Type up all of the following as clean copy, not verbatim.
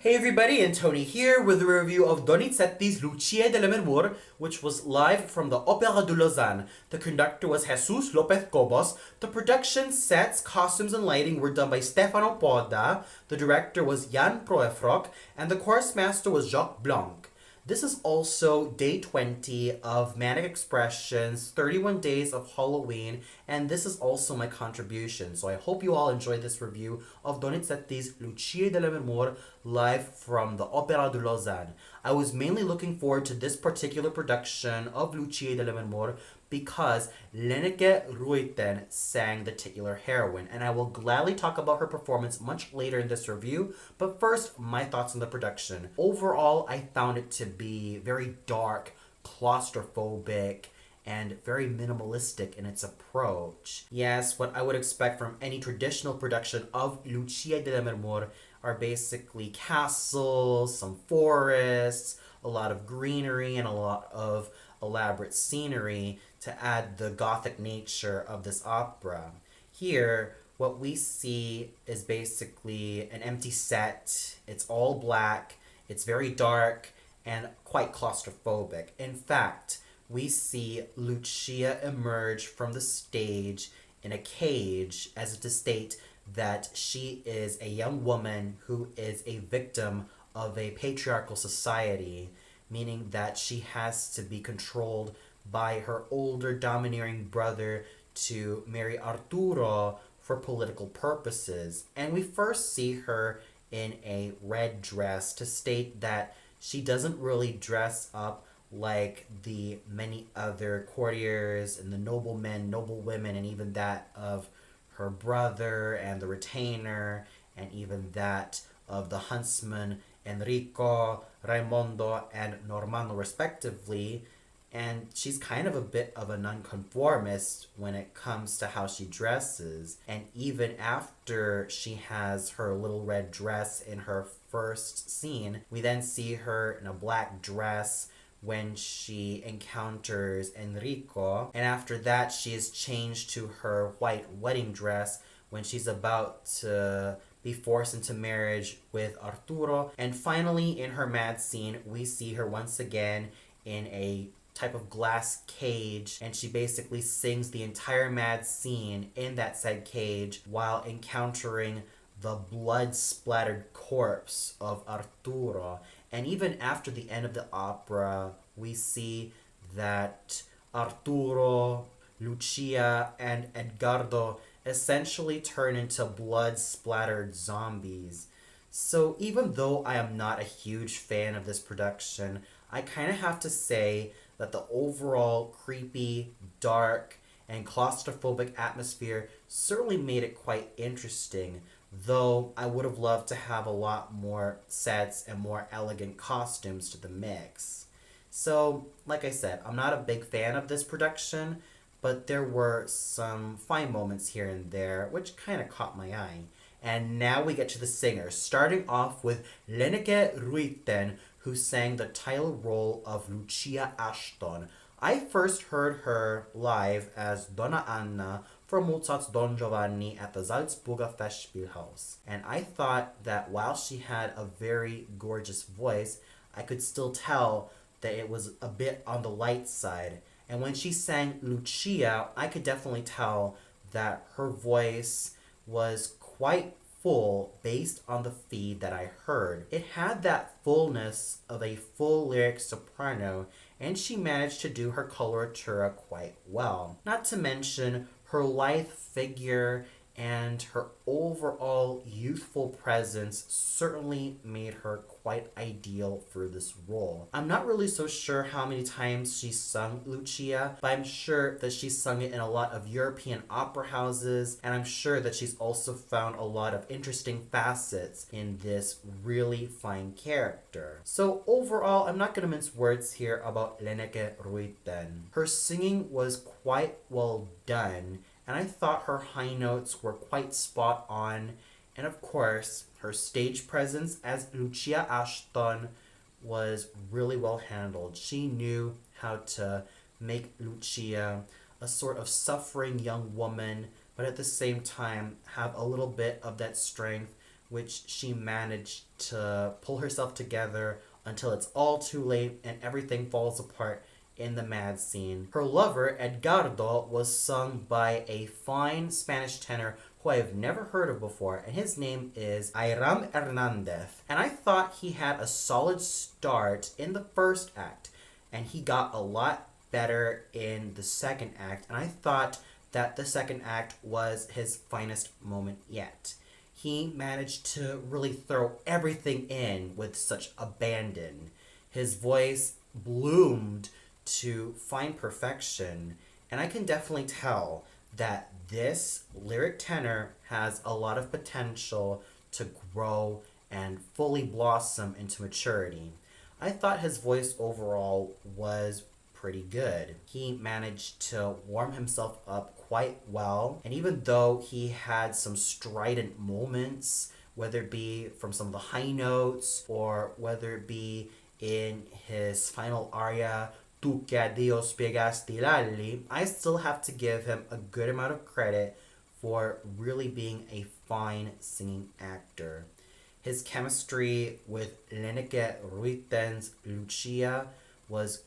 Hey everybody, and Tony here with a review of Donizetti's Lucia di Lammermoor, which was live from the Opera de Lausanne. The conductor was Jesus López Cobos. The production, sets, costumes, and lighting were done by Stefano Poda. The director was Jan Proefrock, and the chorus master was Jacques Blanc. This is also day 20 of Manic Expressions, 31 Days of Halloween, and this is also my contribution. So I hope you all enjoyed this review of Donizetti's Lucia di Lammermoor live from the Opera de Lausanne. I was mainly looking forward to this particular production of Lucia di Lammermoor because Lenneke Ruiten sang the titular heroine, and I will gladly talk about her performance much later in this review, but first, my thoughts on the production. Overall, I found it to be very dark, claustrophobic, and very minimalistic in its approach. Yes, what I would expect from any traditional production of Lucia di Lammermoor are basically castles, some forests, a lot of greenery, and a lot of elaborate scenery to add the gothic nature of this opera. Here, what we see is basically an empty set. It's all black, it's very dark, and quite claustrophobic. In fact, we see Lucia emerge from the stage in a cage as if to state that she is a young woman who is a victim of a patriarchal society, meaning that she has to be controlled by her older domineering brother to marry Arturo for political purposes. And we first see her in a red dress to state that she doesn't really dress up like the many other courtiers and the noblemen, noblewomen, and even that of her brother and the retainer, and even that of the huntsman Enrico, Raimondo, and Normando, respectively. And she's kind of a bit of a nonconformist when it comes to how she dresses. And even after she has her little red dress in her first scene, we then see her in a black dress when she encounters Enrico. And after that, she is changed to her white wedding dress when she's about to be forced into marriage with Arturo. And finally, in her mad scene, we see her once again in a type of glass cage, and she basically sings the entire mad scene in that said cage while encountering the blood-splattered corpse of Arturo. And even after the end of the opera, we see that Arturo, Lucia, and Edgardo essentially turn into blood-splattered zombies. So even though I am not a huge fan of this production, I kind of have to say that the overall creepy, dark, and claustrophobic atmosphere certainly made it quite interesting, though I would have loved to have a lot more sets and more elegant costumes to the mix. So, like I said, I'm not a big fan of this production, but there were some fine moments here and there which kind of caught my eye. And now we get to the singers, starting off with Lenneke Ruiten, who sang the title role of Lucia Ashton. I first heard her live as Donna Anna from Mozart's Don Giovanni at the Salzburger Festspielhaus. And I thought that while she had a very gorgeous voice, I could still tell that it was a bit on the light side. And when she sang Lucia, I could definitely tell that her voice was quite full based on the feed that I heard. It had that fullness of a full lyric soprano, and she managed to do her coloratura quite well. Not to mention her lithe figure and her overall youthful presence certainly made her quite ideal for this role. I'm not really so sure how many times she sung Lucia, but I'm sure that she sung it in a lot of European opera houses, and I'm sure that she's also found a lot of interesting facets in this really fine character. So overall, I'm not going to mince words here about Lenneke Ruiten. Her singing was quite well done, and I thought her high notes were quite spot on, and of course, her stage presence as Lucia Ashton was really well handled. She knew how to make Lucia a sort of suffering young woman, but at the same time have a little bit of that strength which she managed to pull herself together until it's all too late and everything falls apart in the mad scene. Her lover, Edgardo, was sung by a fine Spanish tenor who I have never heard of before, and his name is Hiram Hernandez. And I thought he had a solid start in the first act, and he got a lot better in the second act, and I thought that the second act was his finest moment yet. He managed to really throw everything in with such abandon. His voice bloomed to fine perfection, and I can definitely tell that this lyric tenor has a lot of potential to grow and fully blossom into maturity. I thought his voice overall was pretty good. He managed to warm himself up quite well, and even though he had some strident moments, whether it be from some of the high notes or whether it be in his final aria Tu che a Dio spiegasti l'alli, I still have to give him a good amount of credit for really being a fine singing actor. His chemistry with Lenneke Ruiten's Lucia was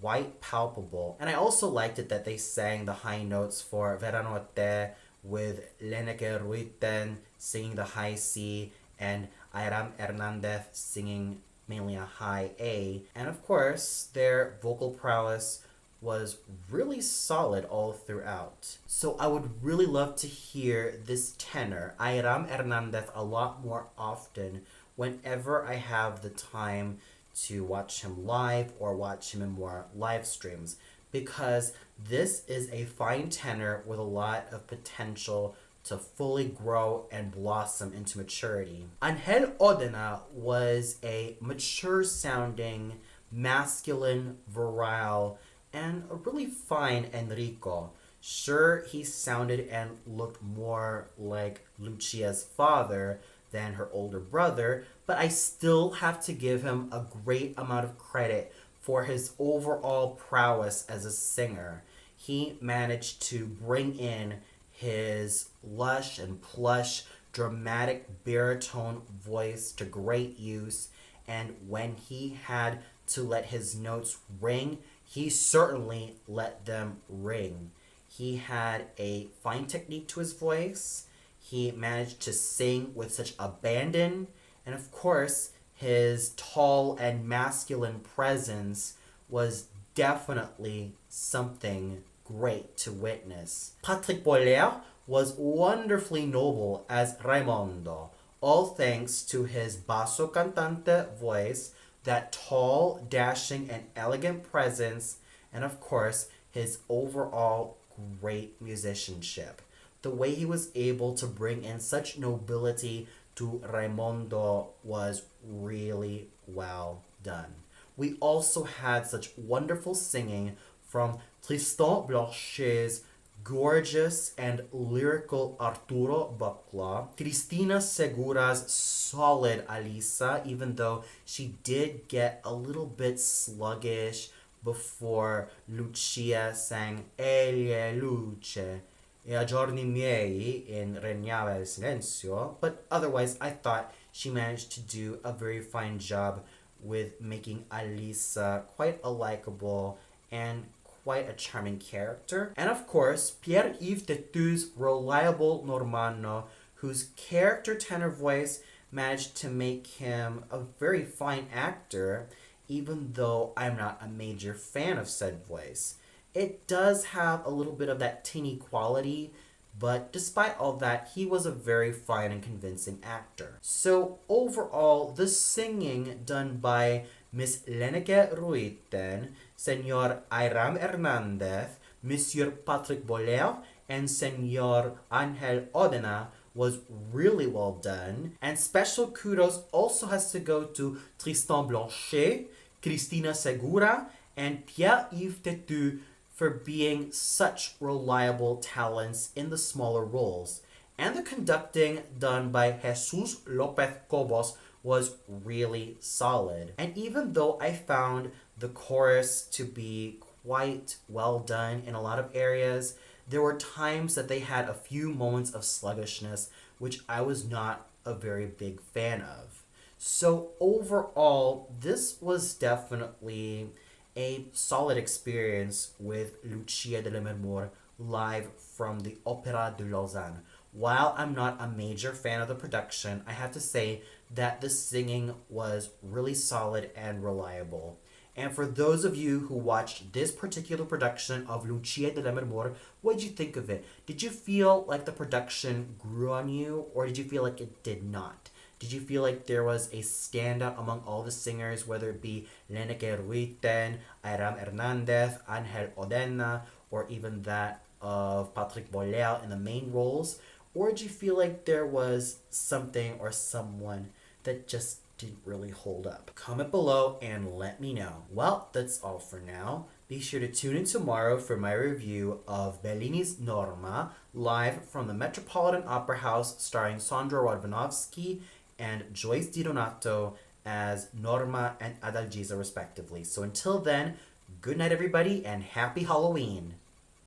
quite palpable, and I also liked it that they sang the high notes for Veranotte with Lenneke Ruiten singing the high C and Hiram Hernandez singing mainly a high A. And of course, their vocal prowess was really solid all throughout. So I would really love to hear this tenor, Hiram Hernandez, a lot more often whenever I have the time to watch him live or watch him in more live streams, because this is a fine tenor with a lot of potential to fully grow and blossom into maturity. Angel Odena was a mature sounding, masculine, virile, and a really fine Enrico. Sure, he sounded and looked more like Lucia's father than her older brother, but I still have to give him a great amount of credit for his overall prowess as a singer. He managed to bring in his lush and plush, dramatic baritone voice to great use, and when he had to let his notes ring, he certainly let them ring. He had a fine technique to his voice. He managed to sing with such abandon, and of course, his tall and masculine presence was definitely something great to witness. Patrick Boller was wonderfully noble as Raimondo, all thanks to his basso cantante voice, that tall, dashing, and elegant presence, and of course, his overall great musicianship. The way he was able to bring in such nobility to Raimondo was really well done. We also had such wonderful singing from Tristan Blanchet's gorgeous and lyrical Arturo Bacla, Cristina Segura's solid Alisa, even though she did get a little bit sluggish before Lucia sang Egli è luce e a giorni miei in regnava il silenzio, but otherwise I thought she managed to do a very fine job with making Alisa quite a likable and quite a charming character. And of course, Pierre-Yves Tetu's reliable Normanno, whose character tenor voice managed to make him a very fine actor, even though I'm not a major fan of said voice. It does have a little bit of that tinny quality, but despite all that, he was a very fine and convincing actor. So overall, the singing done by Miss Lenneke Ruiten, Senor Hiram Hernandez, Monsieur Patrick Boller, and Senor Angel Odena was really well done. And special kudos also has to go to Tristan Blanchet, Cristina Segura, and Pierre-Yves Tetu for being such reliable talents in the smaller roles. And the conducting done by Jesus Lopez Cobos was really solid. And even though I found the chorus to be quite well done in a lot of areas, there were times that they had a few moments of sluggishness, which I was not a very big fan of. So overall, this was definitely a solid experience with Lucia di Lammermoor live from the Opéra de Lausanne. While I'm not a major fan of the production, I have to say that the singing was really solid and reliable. And for those of you who watched this particular production of Lucia de Lammermoor, what did you think of it? Did you feel like the production grew on you, or did you feel like it did not? Did you feel like there was a standout among all the singers, whether it be Leneke Ruiten, Ayram Hernandez, Angel Odena, or even that of Patrick Bollea in the main roles? Or did you feel like there was something or someone that just didn't really hold up? Comment below and let me know. Well, that's all for now. Be sure to tune in tomorrow for my review of Bellini's Norma, live from the Metropolitan Opera House, starring Sandro Radvanovsky and Joyce Di Donato as Norma and Adalgisa respectively. So until then, good night everybody and happy Halloween!